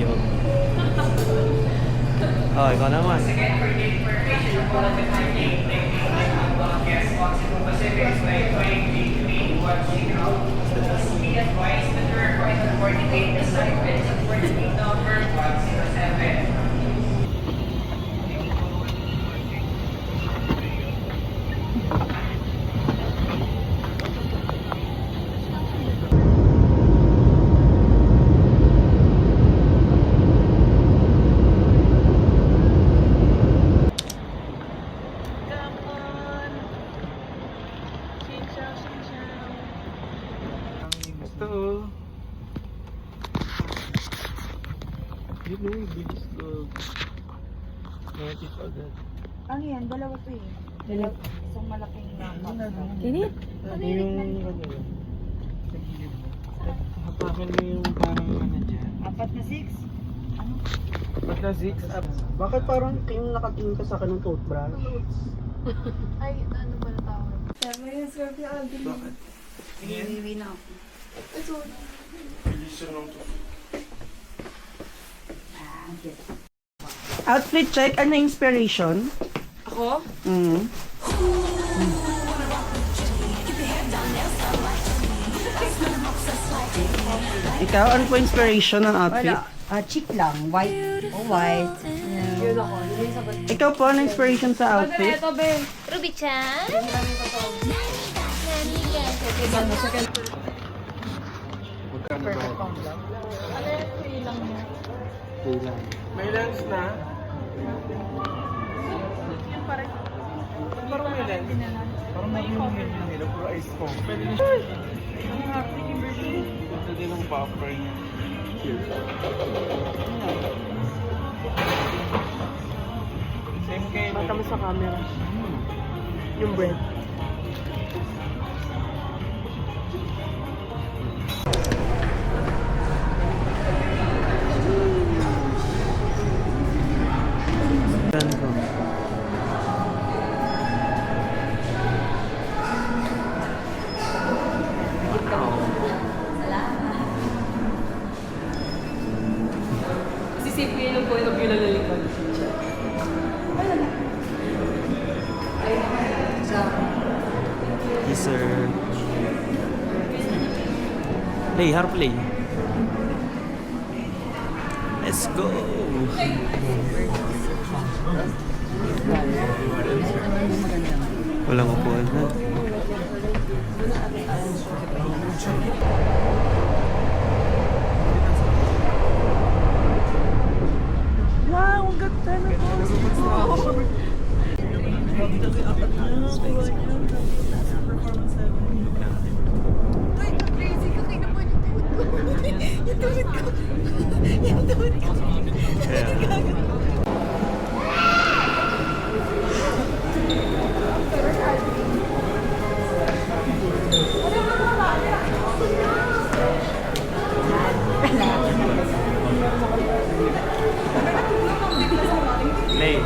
video. Oh, ikaw naman. Ito. Yun o, bilis log. Native agad. Ano yan? Dalawa to eh. Dalawa. Isang malaking number. Kinit? Ano yung ano yun? Sa gilid mo. Hapakan mo yung parang ano dyan. 4 na 6? Ano? Ba't na 6? Bakit parang nakatingin ka sa akin ng toothbrush? Ay, ano ba na tawag? Sabi yung Scorpio Alvin. Bakit? Iwiwi na ako. Ito. Bilisan lang to. Outfit check, ano inspiration? Ako? Ikaw, ano po inspiration ng outfit? Wala. Chick lang. White. Oh, white. Yun ako. Yun yung sagot. Ikaw po, ano inspiration sa outfit? Ito, be. Ruby-chan? Magkano ba? Ano yung free lang niya? Kailan? May lens na? Parang may lens. Parang may lens na nila. Puro ice foam. Pwede na siya. Ganda din ang buffer niya. Same kay Mata mo sa camera. Yung bread. ko. Sisip ko yun yung point of view na lalikod. Yes, sir. Play, harap play. Let's go! Walang upuan na. Wow, ang ganda na po. Play.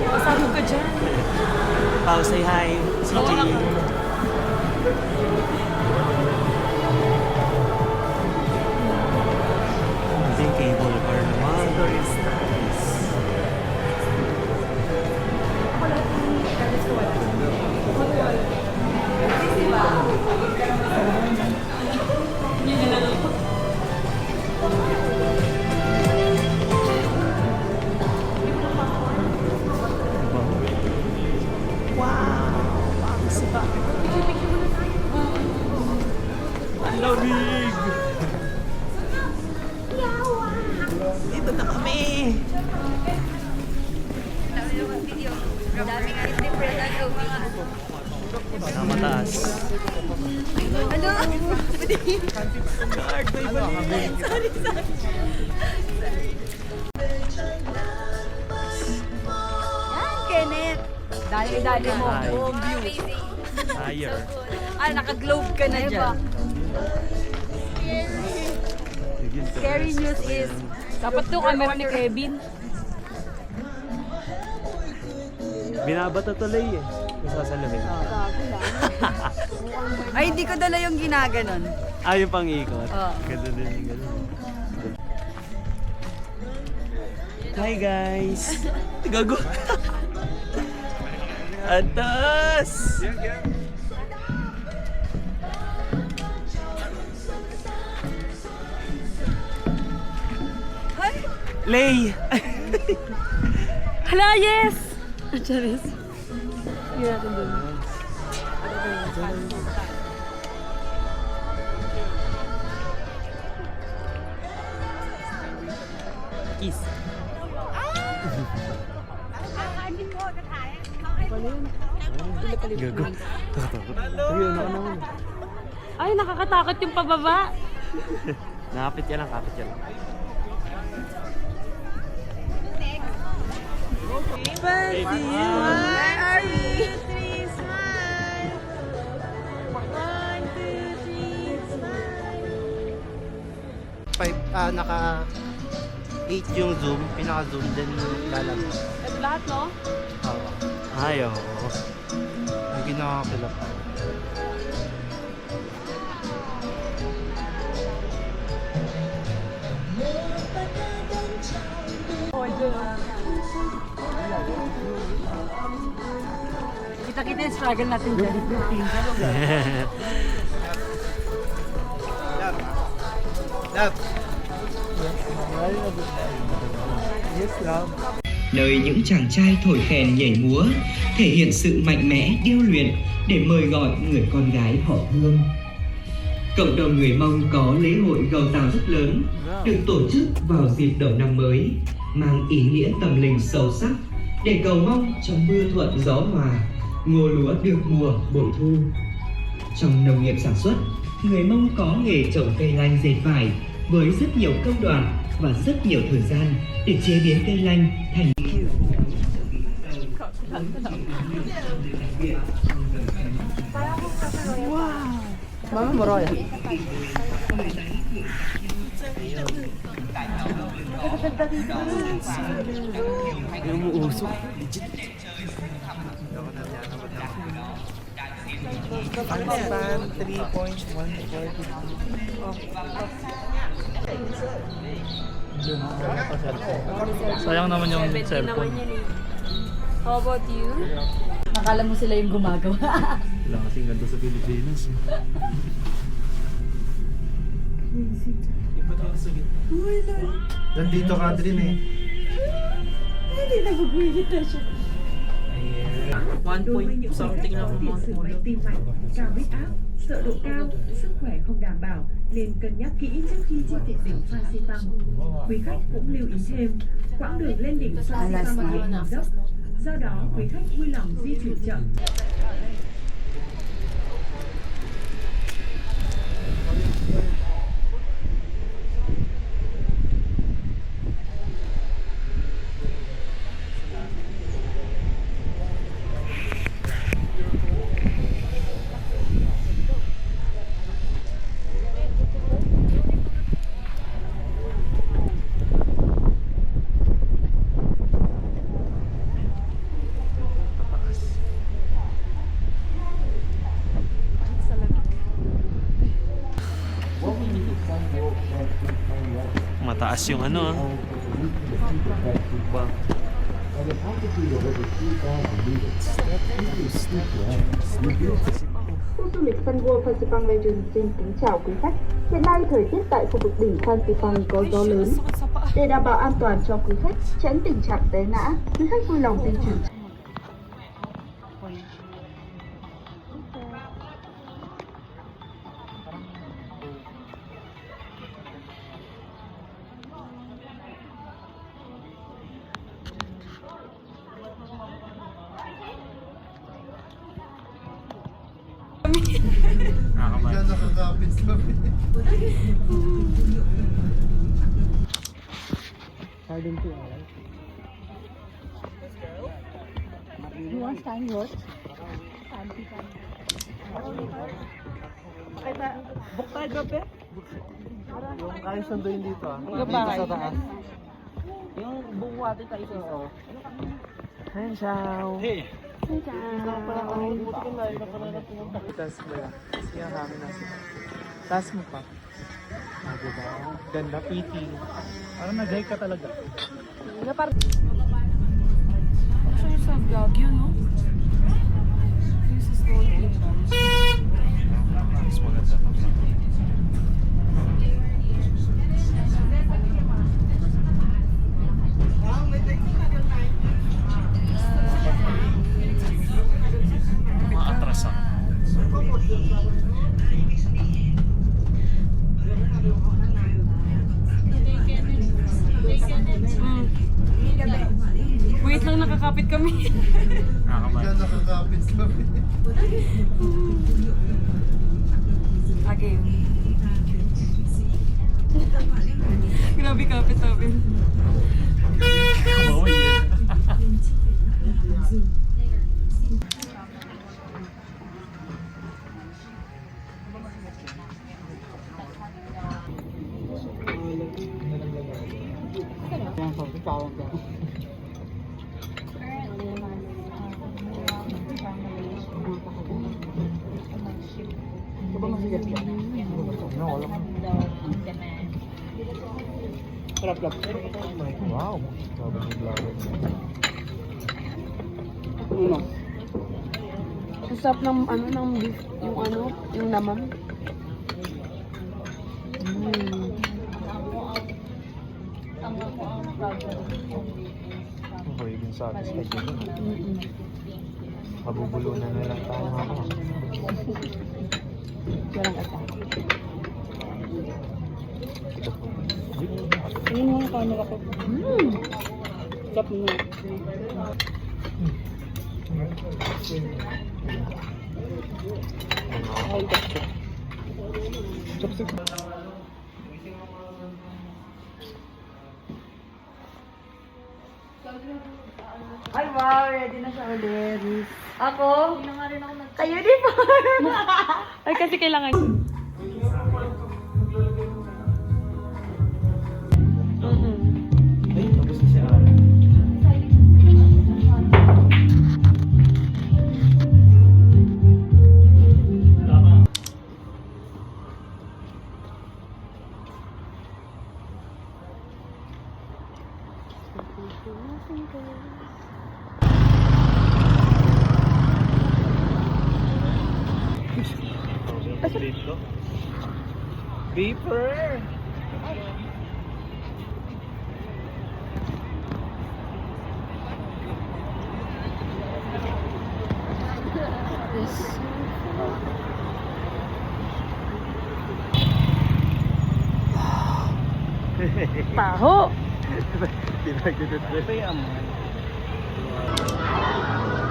Kasama ka dyan. Pao, say hi. CJ. Ito yung cable car naman. Nice. Ang lamig! Dito na kami! Sa mataas. Ano? Guard, may balik! Sorry. Yan, Kenneth. Dali mo. Hi. Buong view. Higher. Ah, naka-globe ka na dyan. Scary news is, Dapat yung camera ni Kevin. Binabata tuloy eh. Isa sa lamig. ay hindi ko dala yung ginaganon. Ah, yung pang-ikot. Oo. Ganda din yung gano'n. Hi guys! Gago! Atas! Lay! Hala, yes! Charis. Hindi natin dun. Kiss. Gago. Ay, nakakatakot yung pababa. Nakapit yan lang, kapit yan lang. Baby, why are you? Naka 8 yung zoom, pinaka-zoom din lalabas. At lahat, no? Oo. Ay, oo. Hindi nakakilap. Kita-kita yung struggle natin dyan. Yes, love. Nơi những chàng trai thổi kèn nhảy múa thể hiện sự mạnh mẽ điêu luyện để mời gọi người con gái họ Hương. Cộng đồng người Mông có lễ hội gầu tàu rất lớn được tổ chức vào dịp đầu năm mới, mang ý nghĩa tâm linh sâu sắc để cầu mong cho mưa thuận gió hòa, ngô lúa được mùa bội thu. Trong nông nghiệp sản xuất, người Mông có nghề trồng cây lanh dệt vải với rất nhiều công đoạn và rất nhiều thời gian để chế biến cây lanh thành Mama Moroya. Umuusok. Legit. Ang span 3.140. Sayang naman yung cellphone. How about you? Akala mo sila yung gumagawa. Wala kasing ganda sa Pilipinas. Nandito ka din eh. Hindi, nagugwigit na siya. 1 point something lang ang mga kulot. Tim mạch, cao huyết áp, sợ độ cao, sức khỏe không đảm bảo nên cân nhắc kỹ trước khi trên địa đỉnh Phan Xipang. Quý khách cũng lưu ý thêm, quãng đường lên đỉnh Phan Xipang địa hình dốc, do đó quý khách vui lòng di chuyển chậm. Mataas yung ano ah. Ba? Khu du lịch Sun World Phan Xipang Region xin kính chào quý khách. Hiện nay thời tiết tại khu vực đỉnh Phan Xipang có gió lớn. Để đảm bảo an toàn cho quý khách, tránh tình trạng té ngã, quý khách vui lòng di chuyển. Nakakapit kami. Pardon to all. You want time what? Book tayo gabi. Yung kaya sunduin dito ah. Yung bahay. Dito sa taas. Yung buong water tayo sa Hi, ciao. Hey. Buti ka na, yun ako na pumunta. Taas mo yan. Siya kami nasa. Taas mo pa. Diba? Ganda, pretty. Ano, nag-hike ka talaga? Ano siya sa Baguio, no? This is Golden. Mas maganda to. Maatras ako. Wait lang, nakakapit kami. Nakakapit kami. Okay. Grabe kapit namin. Oh, yeah. Yan, sabi ka lang. Wow. Ano? Masarap ng ano ng beef, yung ano, yung laman. Okay, din satisfied ko dun. Mabubulunan na lang tayo ako. Walang ata. Ayun mo ang camera ko. Sarap mo. Ay, gusto. Chopstick. Ay, wow! Ready na siya ulit. Ako? Kayo din po. Ay, kasi kailangan. Ay, tapos na si Ara. Beeper! Taho! Tinagdudod. Kaya mo.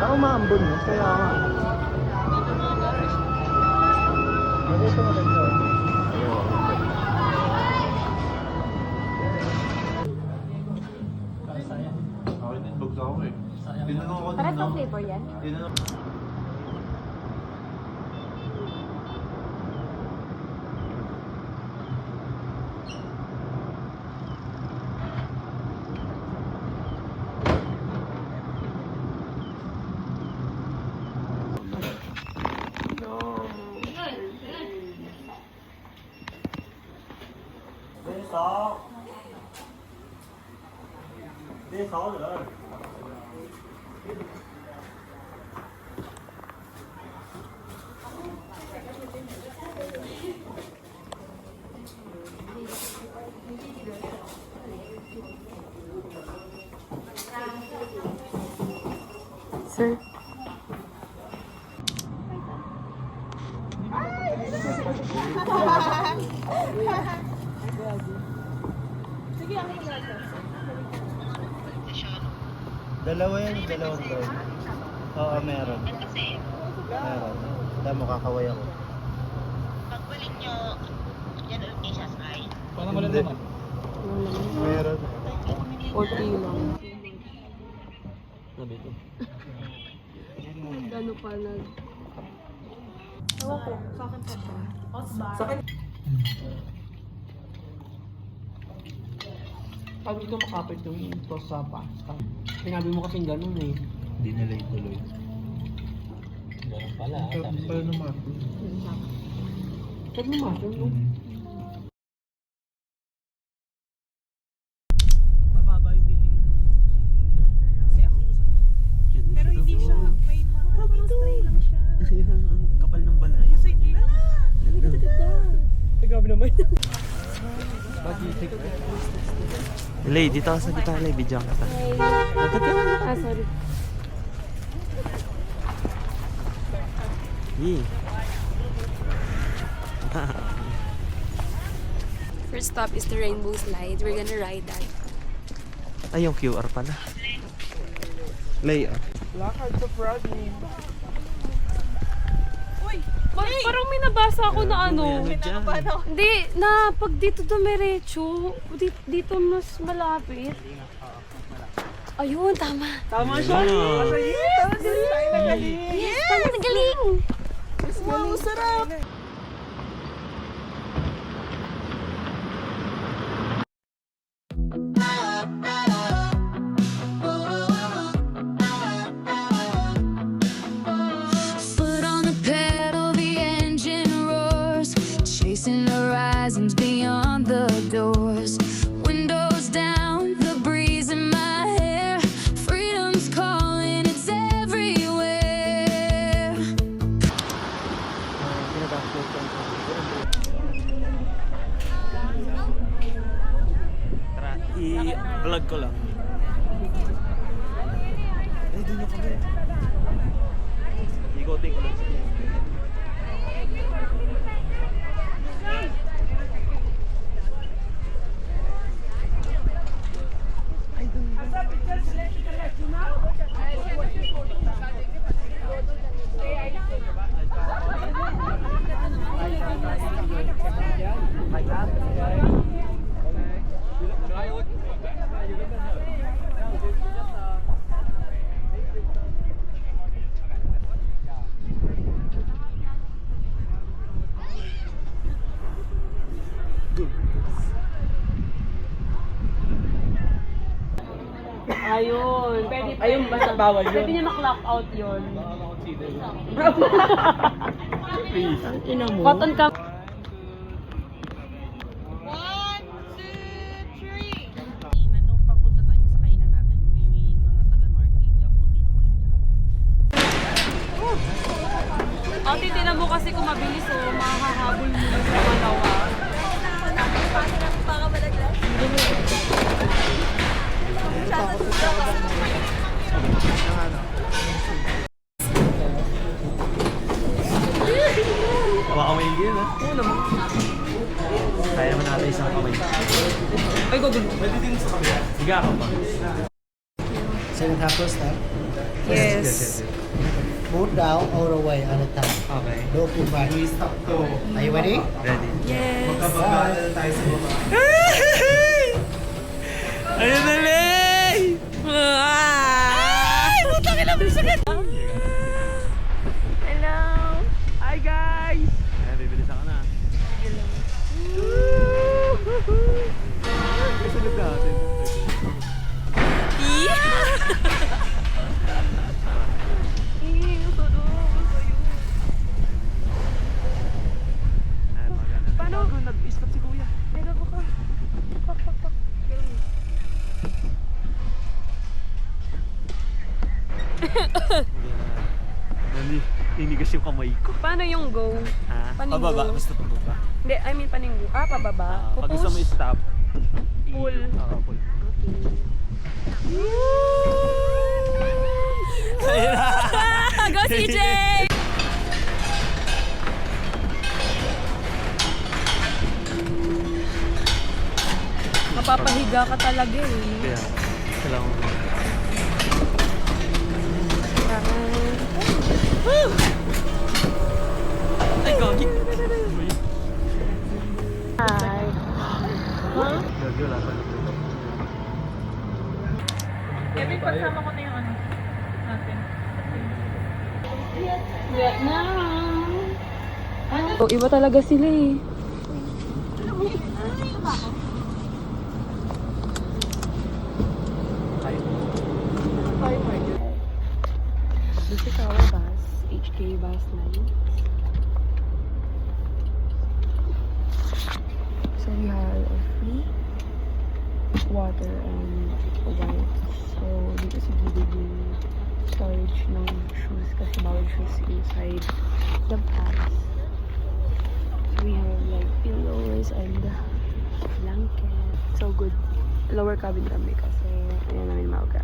Ako maambon mo, kaya nga. Ito maganda. Ako din, bugto ako eh. Tinanong ko din. Parang sa flavor yan? Tinanong. Sir. Dalawa yan, dalawang doon. Oo, meron. Meron. Dahil mo kakaway ako. Pagbalik nyo, yan ulit kayo sa sky. Parang wala naman. Meron. 40 lang. Sabi ko. Gano pa nag... Pag ito makapit yung toss sa pasta. Sinabi mo kasing ganun eh. Hindi nila ituloy. Ganun pala. Pala naman. Saan mo masun no? Lay, dito ka sa gitna, Lay. Bidyan ka ta. Bakit ka? Ah, sorry. Yee. First stop is the Rainbow Slide. We're gonna ride that. Ay, yung QR pala. Lay, ah. Parang may nabasa ako na ano. Ano dyan? Hindi, na pag dito dumiretso, dito mas malapit. Ayun, tama. Tama siya. Yes, tama, nagaling. Wow, sarap. Foot on the pedal, the engine roars, chasing horizons beyond the doors. Windows down, the breeze in my hair. Freedom's calling, it's everywhere. Tara, i-vlog ko lang. Ay, doon na kami. Ikotin ko lang sa Ayun. Ayun, basta bawal Pwede yun. niya mak-lock out yun. Ina mo. Cotton ka. Nung papunta tayo sa kainan natin, may mga taga-North India, puti na mga Ate, tinan mo kasi kung mabilis o makahabol mo yung mga lawa. Hawa kamay yun, ha? Oo naman. Kaya naman natin isang kamay. Ay, go, go. Pwede din sa kamay. Higa ka pa. Second half first time. Yes. Move down all the way on the top. Okay. Looking back. Are you ready? Ready. Yes. Ayun na, Lay! Ay! Putang ina, sakit! Hello! Hi, guys! Ayan, bibilisan ka na. Kasunod natin. Ayan, maganda. Paano? Nag-stop si Kuya. Pero baka. Pak. Ninigas yung kamay ko. Paano yung go? Ha? Paano yung Pababa, go? basta pababa. Hindi, I mean paano yung go? Ah, pababa. Pag gusto mo Pupush. i-stop, Pull. Oo, pull. Go CJ! Mapapahiga ka talaga eh. Kaya, kailangan mo. Ay, gagi! Hi. Gagi, wala pa. Kevin, pagsama ko na yung ano natin. Vietnam! Oh, iba talaga sila eh. This is our bus, HK Bus 9. So we have a free water and wipes. So dito sa gilid yung storage ng shoes kasi bawal shoes inside the bus. So we have like pillows and blanket. So good. Lower cabin kami kasi ayan namin maaga.